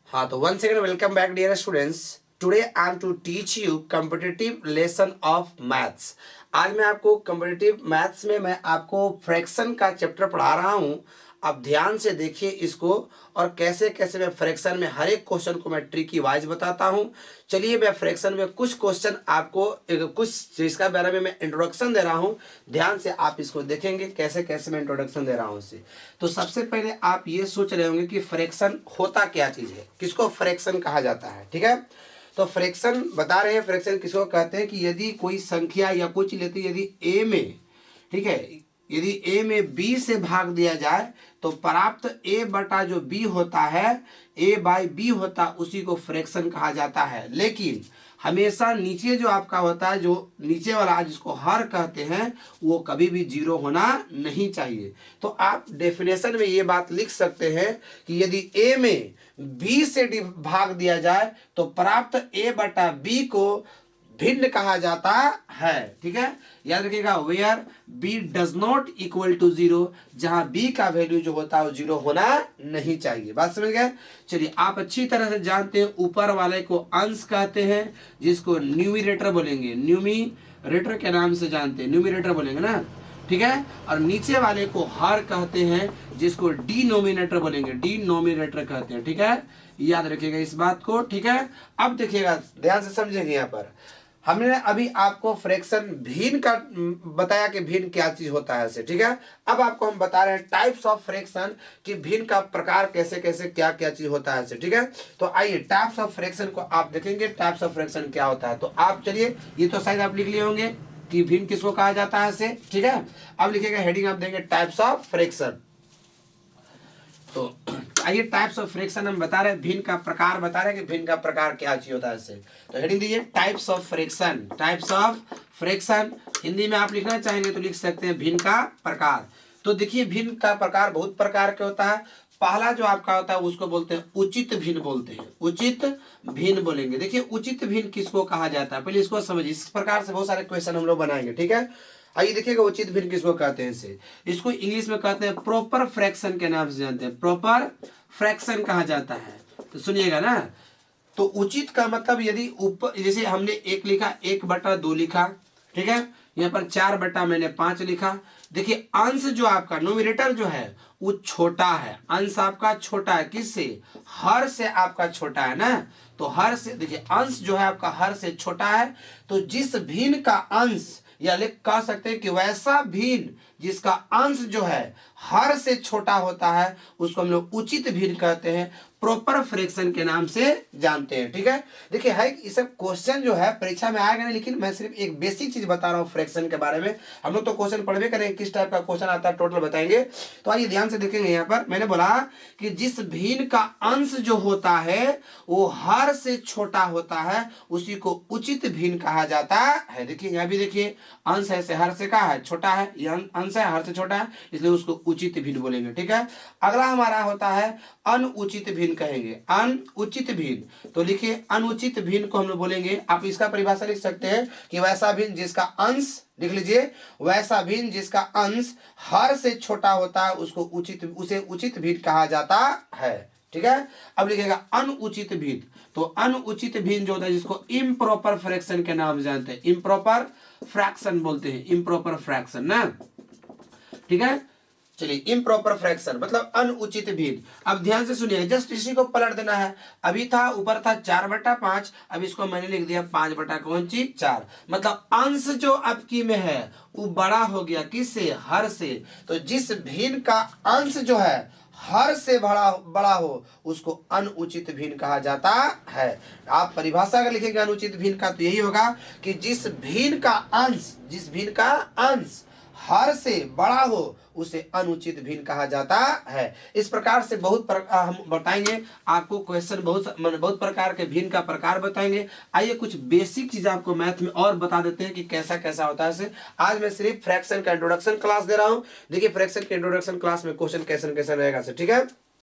हाँ, तो one second, welcome back dear students. Today I am to teach you competitive lesson of maths. आज मैं आपको competitive maths में मैं आपको फ्रैक्शन का चैप्टर पढ़ा रहा हूँ। आप ध्यान से देखिए इसको, और कैसे कैसे मैं फ्रैक्शन में हर एक क्वेश्चन को मैं ट्रिकी वाइज बताता हूँ। चलिए, मैं फ्रैक्शन में कुछ क्वेश्चन आपको कुछ जिसका बारे में मैं इंट्रोडक्शन दे रहा हूँ, ध्यान से आप इसको देखेंगे कैसे कैसे मैं इंट्रोडक्शन दे रहा हूँ इसे। तो सबसे पहले आप ये सोच रहे होंगे कि फ्रैक्शन होता क्या चीज़ है, किसको फ्रैक्शन कहा जाता है। ठीक है, तो फ्रैक्शन बता रहे हैं। फ्रैक्शन किसको कहते हैं कि यदि कोई संख्या या कुछ लेती है, यदि ए में, ठीक है, यदि ए में बी से भाग दिया जाए तो प्राप्त ए बटा जो बी होता है, ए बाई बी होता, उसी को फ्रैक्शन कहा जाता है। लेकिन हमेशा नीचे जो आपका होता है, जो नीचे वाला जिसको हर कहते हैं, वो कभी भी जीरो होना नहीं चाहिए। तो आप डेफिनेशन में ये बात लिख सकते हैं कि यदि ए में बी से भाग दिया जाए तो प्राप्त ए बटा बी को भिन्न कहा जाता है। ठीक है, याद रखिएगा, where b does not equal to zero, जहां बी का वैल्यू जो होता है वो जीरो होना नहीं चाहिए। बात समझ गए। चलिए, आप अच्छी तरह से जानते हैं ऊपर वाले को अंश कहते हैं, जिसको न्यूमिरेटर बोलेंगे, न्यूमिरेटर के नाम से जानते हैं, न्यूमिरेटर बोलेंगे ना। ठीक है, और नीचे वाले को हर कहते हैं, जिसको डिनोमिनेटर बोलेंगे, डिनोमिनेटर कहते हैं। ठीक है, याद रखिएगा इस बात को। ठीक है, अब देखिएगा, ध्यान से समझेंगे। यहाँ पर हमने अभी आपको फ्रैक्शन भिन्न का बताया कि भिन्न क्या चीज होता है ऐसे। ठीक है, अब आपको हम बता रहे हैं टाइप्स ऑफ फ्रैक्शन कि भिन्न का प्रकार कैसे कैसे क्या क्या चीज होता है ऐसे। ठीक है, तो आइए टाइप्स ऑफ फ्रैक्शन को आप देखेंगे, टाइप्स ऑफ फ्रैक्शन क्या होता है। तो आप चलिए, ये तो शायद आप लिख लिए होंगे कि भिन्न किसको कहा जाता है ऐसे। ठीक है, अब लिखिएगा, हेडिंग आप देंगे टाइप्स ऑफ फ्रैक्शन। तो आइए, टाइप्स ऑफ फ्रैक्शन हम बता रहे हैं, भिन्न का प्रकार बता रहे हैं कि भिन्न का प्रकार क्या चीज होता है इससे। तो हेडिंग दीजिए types of fraction. Types of fraction Hindi में आप लिखना चाहेंगे तो लिख सकते हैं भिन्न का प्रकार। तो देखिए, भिन्न का प्रकार बहुत प्रकार के होता है। पहला जो आपका होता है उसको बोलते हैं उचित भिन्न बोलते हैं, उचित भिन्न बोलेंगे। देखिए, उचित भिन्न किसको कहा जाता है, पहले इसको समझिए। इस प्रकार से बहुत सारे क्वेश्चन हम लोग बनाएंगे। ठीक है, आइए देखिएगा, उचित भिन्न किसको कहते हैं इसे। इसको इंग्लिश में कहते हैं प्रॉपर फ्रैक्शन के नाम से जानते हैं, प्रॉपर फ्रैक्शन कहा जाता है। तो सुनिएगा ना, तो उचित का मतलब यदि ऊपर, जैसे हमने एक लिखा, 1/2 लिखा। ठीक है, यहाँ पर 4/5 लिखा। देखिए, अंश जो आपका न्यूमरेटर जो है वो छोटा है, अंश आपका छोटा है, किससे, हर से आपका छोटा है ना। तो हर से, देखिए, अंश जो है आपका हर से छोटा है। तो जिस भिन्न का अंश, या लिख कह सकते हैं कि वैसा भिन्न जिसका अंश जो है हर से छोटा होता है, उसको हम लोग उचित भिन्न कहते हैं, प्रॉपर फ्रैक्शन के नाम से जानते हैं। ठीक है, देखिए, है ये सब क्वेश्चन जो है परीक्षा में आएगा नहीं, लेकिन मैं सिर्फ एक बेसिक चीज बता रहा हूँ फ्रैक्शन के बारे में। हम लोग तो क्वेश्चन पढ़वे करेंगे, किस टाइप का क्वेश्चन आता है टोटल बताएंगे। तो आइए ध्यान से देखेंगे। यहाँ पर मैंने बोला कि जिस भिन्न का अंश जो होता है वो हर से छोटा होता है, उसी को उचित भिन्न कहा जाता है। देखिए, यहाँ भी देखिए, अंश है से हर से कहा है छोटा है, ये अंश है हर से छोटा है, इसलिए उसको उचित भिन्न बोलेंगे। ठीक है, अगला हमारा होता है अनुचित भिन्न कहेंगे, अनुचित भिन्न। तो लिखिए, अनुचित भिन्न को हम लोग बोलेंगे, आप इसका परिभाषा लिख सकते हैं कि वैसा भिन्न जिसका अंश, लिख लीजिए, वैसा भिन्न जिसका अंश हर से छोटा होता है, उसको उसे उचित भिन्न कहा जाता है। ठीक है, अब लिखिएगा अनुचित भिन्न। तो अनुचित भिन्न जो होता है, जिसको इम्प्रॉपर फ्रैक्शन के नाम से जानते हैं, इम्प्रॉपर फ्रैक्शन बोलते हैं, इम्प्रॉपर फ्रैक्शन ना। ठीक है, चलिए, इम्प्रॉपर फ्रैक्शन मतलब अनुचित भिन्न। अब ध्यान से सुनिए, जस्ट इसी को पलट देना है। अभी था, ऊपर था 4/5, अब इसको मैंने लिख दिया 5/4। मतलब अंश जो आपकी में है वो बड़ा हो गया, किससे, हर से। तो जिस भिन्न का अंश जो है हर से बड़ा हो, उसको अनुचित भिन्न कहा जाता है। आप परिभाषा अगर लिखेंगे अनुचित भिन्न का, तो यही होगा कि जिस भिन्न का अंश हर से बड़ा हो, उसे अनुचित भिन्न कहा जाता है। इस प्रकार से हम बताएंगे आपको क्वेश्चन, बहुत प्रकार के भिन्न का प्रकार बताएंगे। आइए कुछ बेसिक चीज आपको मैथ में और बता देते हैं कि कैसा कैसा होता है। आज मैं सिर्फ फ्रैक्शन का इंट्रोडक्शन क्लास दे रहा हूं। देखिए, फ्रैक्शन के इंट्रोडक्शन क्लास में क्वेश्चन कैसे कैसे रहेगा। ठीक है,